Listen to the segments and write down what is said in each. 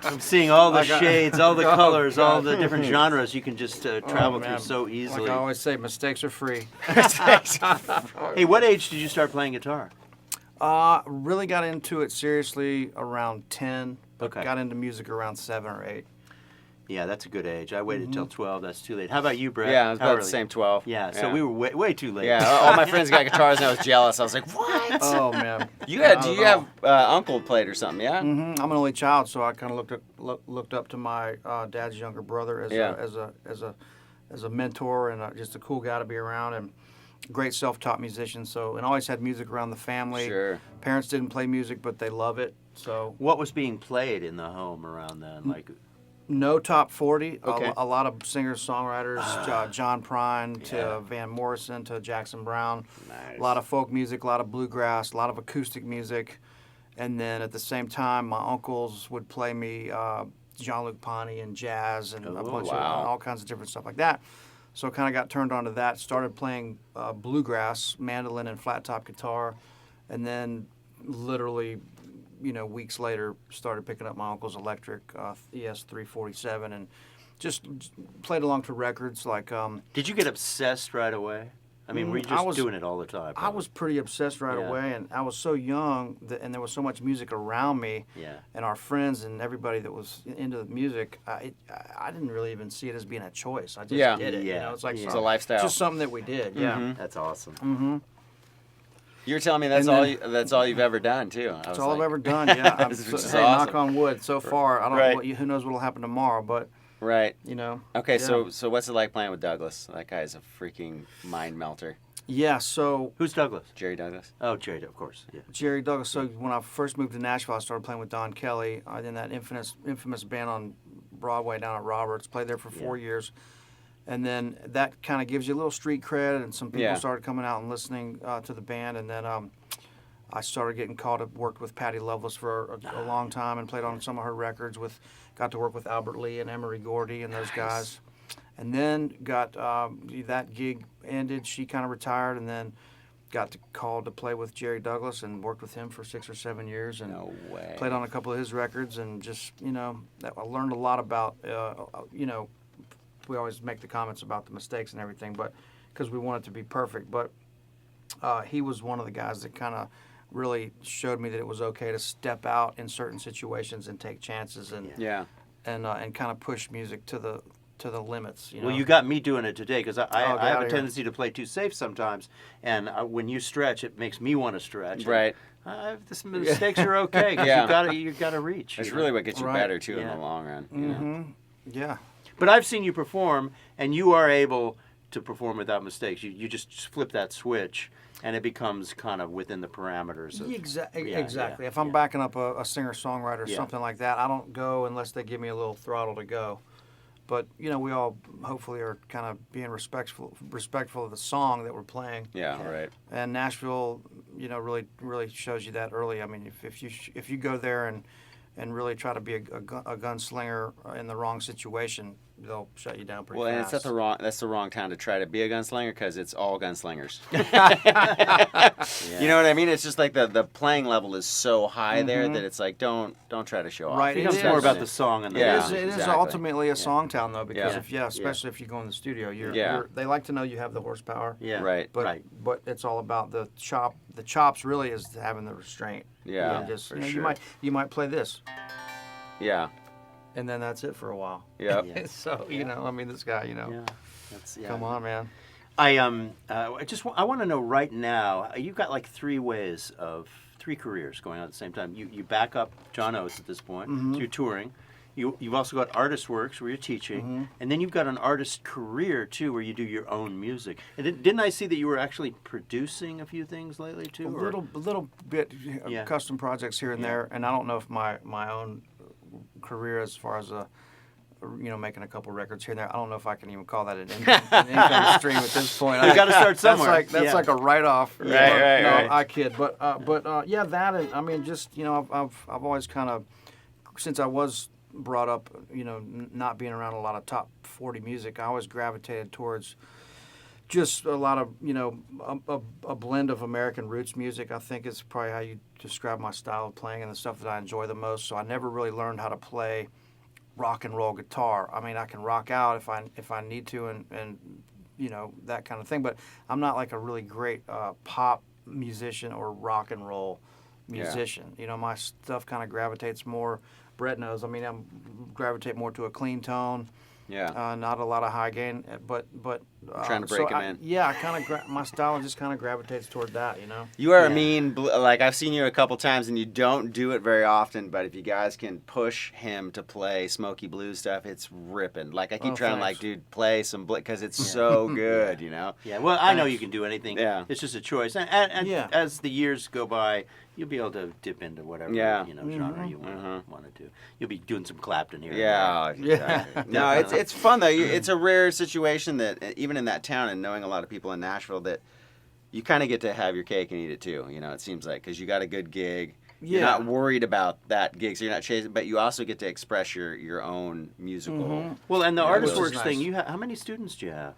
I'm seeing all the shades, all the colors, all the different genres you can just travel through so easily. Like I always say, mistakes are free. Hey, what age did you start playing guitar? Really got into it seriously around 10, but Okay. got into music around 7 or 8. Yeah, that's a good age. I waited till 12. That's too late. How about you, Brett? Yeah, I was How about early? the same 12. Yeah, so we were way too late. Yeah, all my friends got guitars and I was jealous. I was like, what? Oh man. Do you have uncle played or something? Yeah. I'm an only child, so I kind of looked up to my dad's younger brother as a mentor and just a cool guy to be around, and great self-taught musician. So, and always had music around the family. Sure. Parents didn't play music, but they love it. So What was being played in the home around then? Like, no top 40. Okay. A lot of singers, songwriters, John Prine to Van Morrison to Jackson Brown. Nice. A lot of folk music, a lot of bluegrass, a lot of acoustic music. And then at the same time, my uncles would play me Jean-Luc Ponty and jazz and a bunch of all kinds of different stuff like that. So I kind of got turned on to that, started playing bluegrass, mandolin and flat top guitar, and then literally, weeks later, started picking up my uncle's electric ES 347 and just played along to records like. did you get obsessed right away? I mean, were you just doing it all the time? I was pretty obsessed right away, and I was so young, and there was so much music around me, and our friends and everybody that was into the music. I didn't really even see it as being a choice. I just did it. It's like it's a lifestyle. Just something that we did. Yeah, That's awesome. Mm-hmm. You were telling me that's all you've ever done too. That's all I've ever done. Yeah, Which is hey, awesome. knock on wood. So far, I don't know. Who knows what'll happen tomorrow? But right. Okay, yeah. so what's it like playing with Douglas? That guy's a freaking mind melter. Yeah. So Who's Douglas? Jerry Douglas. Oh, Jerry, of course. Yeah. Jerry Douglas. So when I first moved to Nashville, I started playing with Don Kelly in that infamous band on Broadway down at Roberts. Played there for 4 years. And then that kind of gives you a little street cred, and some people started coming out and listening to the band. And then I started getting called up, worked with Patti Loveless for a long time and played on some of her records. Got to work with Albert Lee and Emery Gordy and those guys. And then got that gig ended. She kind of retired, and then got called to play with Jerry Douglas and worked with him for 6 or 7 years. And No way. played on a couple of his records, and just I learned a lot about we always make the comments about the mistakes and everything, but because we want it to be perfect. But he was one of the guys that kind of really showed me that it was okay to step out in certain situations and take chances and kind of push music to the limits. Well, you got me doing it today because I have a tendency to play too safe sometimes, and when you stretch, it makes me want to stretch. Right. The mistakes are okay. 'Cause you got to reach. That's really what gets you better too in the long run. Mm-hmm. Yeah. But I've seen you perform, and you are able to perform without mistakes. You just flip that switch, and it becomes kind of within the parameters. Exactly. If I'm backing up a singer-songwriter or something like that, I don't go unless they give me a little throttle to go. But we all hopefully are kind of being respectful of the song that we're playing. Yeah, right. And Nashville, really shows you that early. I mean, if you go there and really try to be a gunslinger in the wrong situation, they'll shut you down pretty fast. And that's the wrong town to try to be a gunslinger because it's all gunslingers. You know what I mean? It's just like the playing level is so high there that it's like don't try to show off. Right. It becomes more about the song and the music. It is ultimately a song town though, because especially if you go in the studio, they like to know you have the horsepower. Yeah. Right. But it's all about the chop. The chops really is having the restraint. Yeah. You might play this. Yeah. And then that's it for a while. Yep. So this guy, come on, man. I want to know right now. You've got like three careers going on at the same time. You back up John Oates at this point. Mm-hmm. So you're touring. You've also got Artist Works where you're teaching, and then you've got an artist career too, where you do your own music. And didn't I see that you were actually producing a few things lately too? A little bit custom projects here and there, and I don't know if my own career as far as making a couple records here and there. I don't know if I can even call that an income stream at this point. You got to start somewhere. That's like a write-off. Right. I kid, but that, and I mean, just I've always kind of, since I was brought up, not being around a lot of top 40 music, I always gravitated towards just a lot of, a blend of American roots music, I think is probably how you describe my style of playing and the stuff that I enjoy the most. So I never really learned how to play rock and roll guitar. I mean, I can rock out if I need to and that kind of thing, but I'm not like a really great pop musician or rock and roll musician. My stuff kind of gravitates more, Brett knows, I mean, I gravitate more to a clean tone. Yeah. Not a lot of high gain, but trying to break them in. Yeah, I kind of my style just kind of gravitates toward that, You are a mean, like I've seen you a couple times, and you don't do it very often. But if you guys can push him to play smoky blues stuff, it's ripping. Like I keep trying, like, dude, play some because it's so good, Yeah. Well, I know you can do anything. Yeah. It's just a choice, and as the years go by, you'll be able to dip into whatever genre you want to do. You'll be doing some Clapton here. Yeah, exactly. No, it's fun though. It's a rare situation that even in that town, and knowing a lot of people in Nashville, that you kind of get to have your cake and eat it too. It seems like, because you got a good gig. You're not worried about that gig, so you're not chasing. But you also get to express your own musical. Well, and the artist works nice. thing. How many students do you have?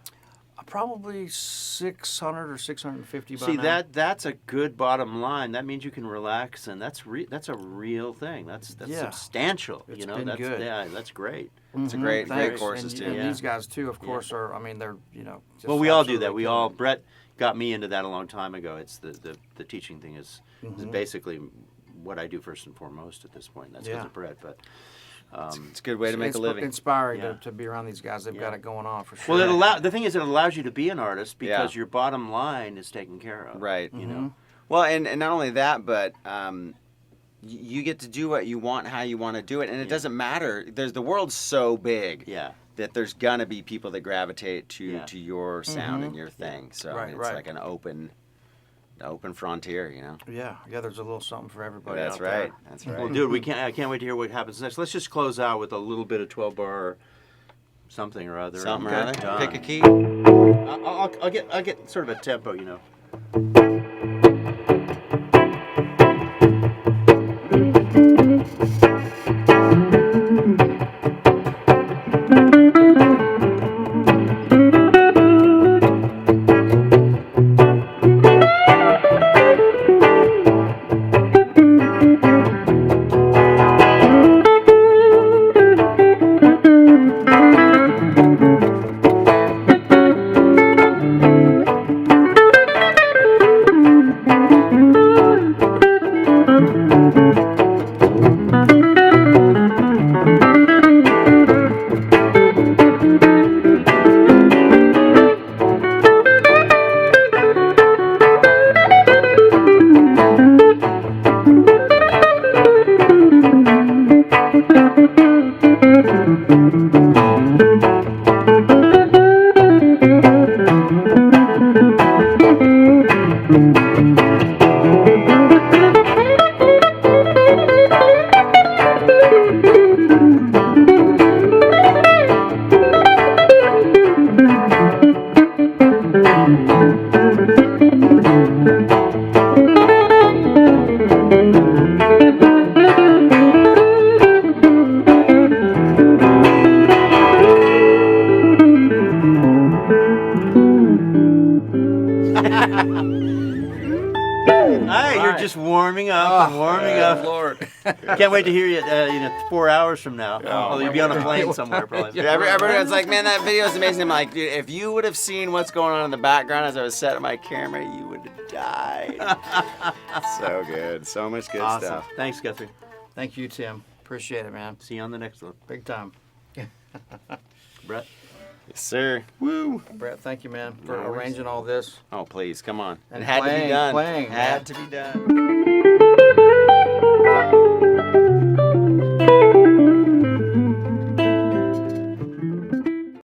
Probably 600 or 650 by See, now. that's a good bottom line. That means you can relax, and that's a real thing. That's substantial. It's That's been good. Yeah, that's great. It's a great Thanks. courses and, too. And these guys too, of course, are. I mean, they're just Well, we all do that. absolutely Brett got me into that a long time ago. It's the teaching thing is basically what I do first and foremost at this point. That's because of Brett, but. It's a good way to make a living. Inspiring to be around these guys. They've got it going on for sure. Well, the thing is, it allows you to be an artist because your bottom line is taken care of. Right. Well, and not only that, but you get to do what you want, how you want to do it, and it doesn't matter. The world's so big that there's gonna be people that gravitate to your sound and your thing. So it's like an open frontier, Yeah, there's a little something for everybody. That's out right. there. That's right. Well, dude, I can't wait to hear what happens next. Let's just close out with a little bit of 12-bar something or other. Something or other. Done. Pick a key. I'll get sort of a tempo, Just warming up and warming up. Lord. Can't wait to hear you 4 hours from now. Although you'll be on a plane somewhere probably. Everyone's like, man, that video is amazing. I'm like, dude, if you would have seen what's going on in the background as I was setting my camera, you would have died. So good. So much good stuff. Thanks, Guthrie. Thank you, Tim. Appreciate it, man. See you on the next one. Big time. Brett? Yes, sir. Woo. Brett, thank you, man, for No worries. arranging all this. Oh, please, come on. And it had to be done. playing, had man. to be done.